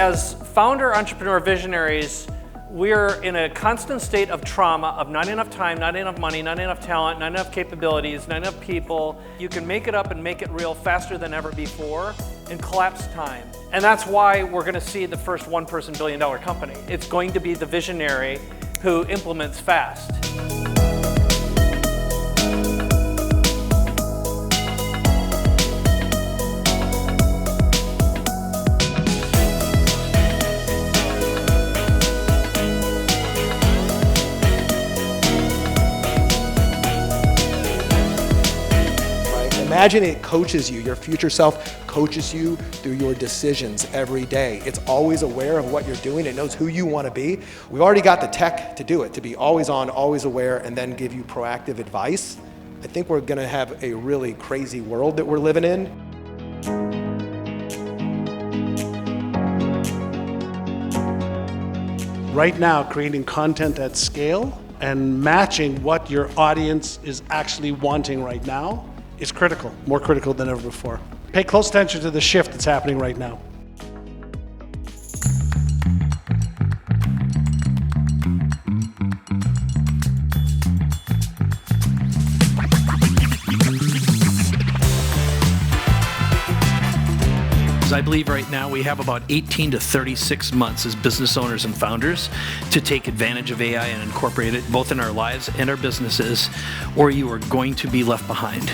as founder, entrepreneur, visionaries, we're in a constant state of trauma of not enough time, not enough money, not enough talent, not enough capabilities, not enough people. You can make it up and make it real faster than ever before and collapse time. And that's why we're going to see the first one-person billion-dollar company. It's going to be the visionary who implements fast. Imagine it coaches you, your future self coaches you through your decisions every day. It's always aware of what you're doing. It knows who you want to be. We've already got the tech to do it, to be always on, always aware, and then give you proactive advice. I think we're going to have a really crazy world that we're living in. Right now, creating content at scale and matching what your audience is actually wanting right now is critical, more critical than ever before. Pay close attention to the shift that's happening right now. I believe right now we have about 18 to 36 months as business owners and founders to take advantage of AI and incorporate it both in our lives and our businesses, or you are going to be left behind.